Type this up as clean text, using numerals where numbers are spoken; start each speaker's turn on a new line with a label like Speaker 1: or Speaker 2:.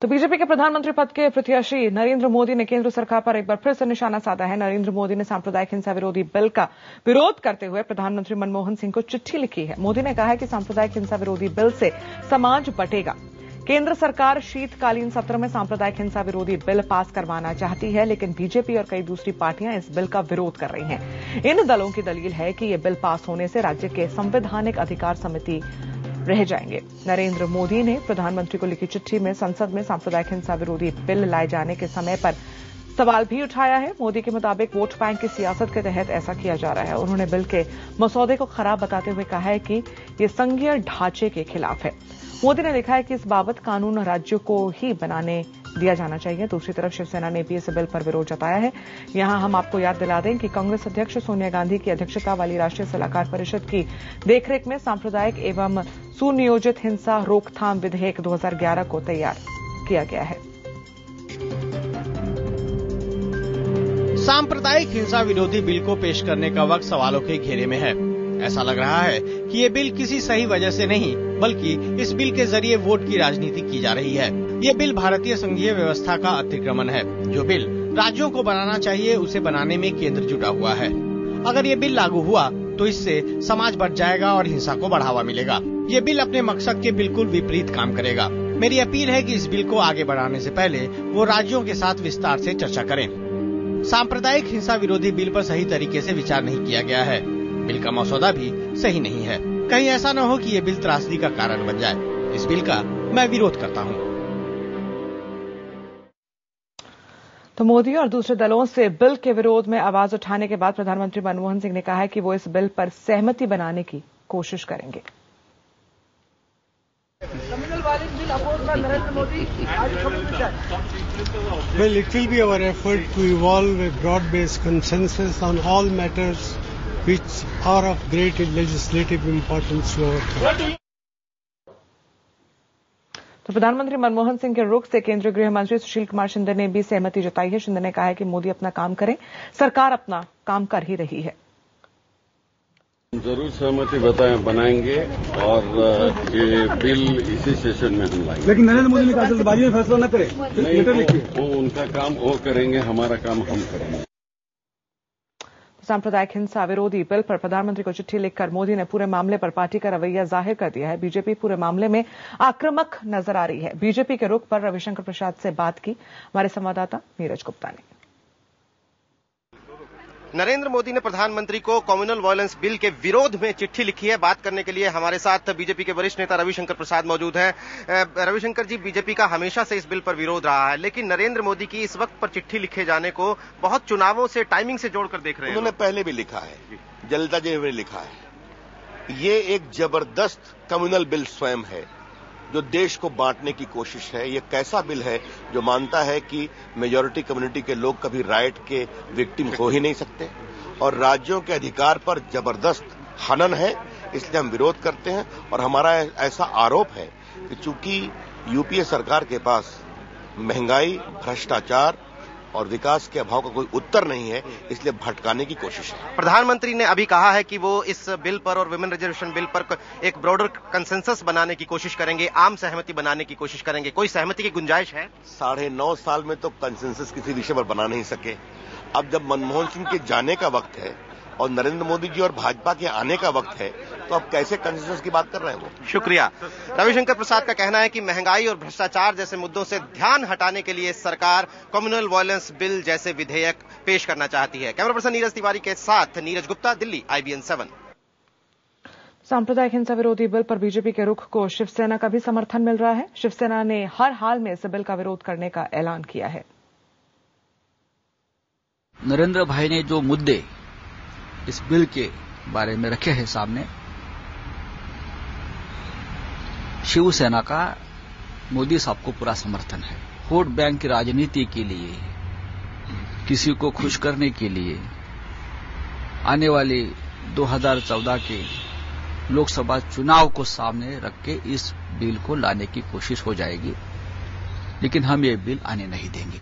Speaker 1: तो बीजेपी के प्रधानमंत्री पद के प्रत्याशी नरेंद्र मोदी ने केंद्र सरकार पर एक बार फिर से निशाना साधा है। नरेंद्र मोदी ने सांप्रदायिक हिंसा विरोधी बिल का विरोध करते हुए प्रधानमंत्री मनमोहन सिंह को चिट्ठी लिखी है। मोदी ने कहा है कि सांप्रदायिक हिंसा विरोधी बिल से समाज बटेगा। केंद्र सरकार शीतकालीन सत्र में सांप्रदायिक हिंसा विरोधी बिल पास करवाना चाहती है, लेकिन बीजेपी और कई दूसरी पार्टियां इस बिल का विरोध कर रही हैं। इन दलों की दलील है कि यह बिल पास होने से राज्य के संवैधानिक अधिकार समिति रह जाएंगे। नरेंद्र मोदी ने प्रधानमंत्री को लिखी चिट्ठी में संसद में सांप्रदायिक हिंसा विरोधी बिल लाए जाने के समय पर सवाल भी उठाया है। मोदी के मुताबिक वोट बैंक की सियासत के तहत ऐसा किया जा रहा है। उन्होंने बिल के मसौदे को खराब बताते हुए कहा है कि यह संघीय ढांचे के खिलाफ है। मोदी ने लिखा है कि इस बाबत कानून राज्यों को ही बनाने दिया जाना चाहिए। दूसरी तरफ शिवसेना ने भी इस बिल पर विरोध जताया है। यहां हम आपको याद दिला दें कि कांग्रेस अध्यक्ष सोनिया गांधी की अध्यक्षता वाली राष्ट्रीय सलाहकार परिषद की देखरेख में सांप्रदायिक एवं सुनियोजित हिंसा रोकथाम विधेयक 2011 को तैयार किया गया है।
Speaker 2: सांप्रदायिक हिंसा विरोधी बिल को पेश करने का वक्त सवालों के घेरे में है। ऐसा लग रहा है कि ये बिल किसी सही वजह से नहीं, बल्कि इस बिल के जरिए वोट की राजनीति की जा रही है। ये बिल भारतीय संघीय व्यवस्था का अतिक्रमण है। जो बिल राज्यों को बनाना चाहिए, उसे बनाने में केंद्र जुटा हुआ है। अगर ये बिल लागू हुआ तो इससे समाज बढ़ जाएगा और हिंसा को बढ़ावा मिलेगा। ये बिल अपने मकसद के बिल्कुल विपरीत काम करेगा। मेरी अपील है कि इस बिल को आगे बढ़ाने से पहले वो राज्यों के साथ विस्तार से चर्चा करें। सांप्रदायिक हिंसा विरोधी बिल पर सही तरीके से विचार नहीं किया गया है। बिल का मसौदा भी सही नहीं है। कहीं ऐसा न हो कि ये बिल त्रासदी का कारण बन जाए। इस बिल का मैं विरोध करता हूँ।
Speaker 1: तो मोदी और दूसरे दलों से बिल के विरोध में आवाज उठाने के बाद प्रधानमंत्री मनमोहन सिंह ने कहा है कि वो इस बिल पर सहमति बनाने की कोशिश करेंगे।
Speaker 3: Well, it will be our effort to evolve a broad-based consensus on all matters which are of great legislative importance to our country.
Speaker 1: तो प्रधानमंत्री मनमोहन सिंह के रुख से केंद्रीय गृह मंत्री सुशील कुमार शिंदे ने भी सहमति जताई है। शिंदे ने कहा है कि मोदी अपना काम करें, सरकार अपना काम कर ही रही है।
Speaker 4: जरूर सहमति बनाएंगे और ये बिल इसी सेशन में हम लाएंगे।
Speaker 5: लेकिन नरेंद्र मोदी ने कहा जल्दबाजी में फैसला न करें।
Speaker 4: नहीं, वो उनका काम वो करेंगे, हमारा काम हम करेंगे।
Speaker 1: सांप्रदायिक हिंसा विरोधी बिल पर प्रधानमंत्री को चिट्ठी लिखकर मोदी ने पूरे मामले पर पार्टी का रवैया जाहिर कर दिया है। बीजेपी पूरे मामले में आक्रामक नजर आ रही है। बीजेपी के रुख पर रविशंकर प्रसाद से बात की हमारे संवाददाता नीरज गुप्ता ने।
Speaker 6: नरेंद्र मोदी ने प्रधानमंत्री को कम्युनल वायलेंस बिल के विरोध में चिट्ठी लिखी है। बात करने के लिए हमारे साथ बीजेपी के वरिष्ठ नेता रविशंकर प्रसाद मौजूद हैं। रविशंकर जी, बीजेपी का हमेशा से इस बिल पर विरोध रहा है, लेकिन नरेंद्र मोदी की इस वक्त पर चिट्ठी लिखे जाने को बहुत चुनावों से, टाइमिंग से जोड़कर देख रहे हैं।
Speaker 7: उन्होंने पहले भी लिखा है, जल्दबाजी में लिखा है। ये एक जबरदस्त कम्युनल बिल स्वयं है जो देश को बांटने की कोशिश है। ये कैसा बिल है जो मानता है कि मेजॉरिटी कम्युनिटी के लोग कभी राइट के विक्टिम हो ही नहीं सकते और राज्यों के अधिकार पर जबरदस्त हनन है। इसलिए हम विरोध करते हैं और हमारा ऐसा आरोप है कि चूंकि यूपीए सरकार के पास महंगाई, भ्रष्टाचार और विकास के अभाव का कोई उत्तर नहीं है, इसलिए भटकाने की कोशिश है।
Speaker 6: प्रधानमंत्री ने अभी कहा है कि वो इस बिल पर और विमेन रिजर्वेशन बिल पर एक ब्रॉडर कंसेंसस बनाने की कोशिश करेंगे, आम सहमति बनाने की कोशिश करेंगे। कोई सहमति की गुंजाइश है?
Speaker 7: 9.5 साल में तो कंसेंसस किसी विषय पर बना नहीं सके। अब जब मनमोहन सिंह के जाने का वक्त है और नरेंद्र मोदी जी और भाजपा के आने का वक्त है, तो अब कैसे कंसेंसस की बात कर रहे हैं वो?
Speaker 6: शुक्रिया। रविशंकर प्रसाद का कहना है कि महंगाई और भ्रष्टाचार जैसे मुद्दों से ध्यान हटाने के लिए सरकार कम्युनल वायलेंस बिल जैसे विधेयक पेश करना चाहती है। कैमरा पर्सन नीरज तिवारी के साथ नीरज गुप्ता, दिल्ली, IBN 7।
Speaker 1: सांप्रदायिक हिंसा विरोधी बिल पर बीजेपी के रुख को शिवसेना का भी समर्थन मिल रहा है। शिवसेना ने हर हाल में इस बिल का विरोध करने का ऐलान किया है।
Speaker 8: नरेंद्र भाई ने जो मुद्दे इस बिल के बारे में रखे हैं सामने, शिवसेना का मोदी साहब को पूरा समर्थन है। वोट बैंक की राजनीति के लिए, किसी को खुश करने के लिए आने वाले 2014 के लोकसभा चुनाव को सामने रख के इस बिल को लाने की कोशिश हो जाएगी, लेकिन हम ये बिल आने नहीं देंगे।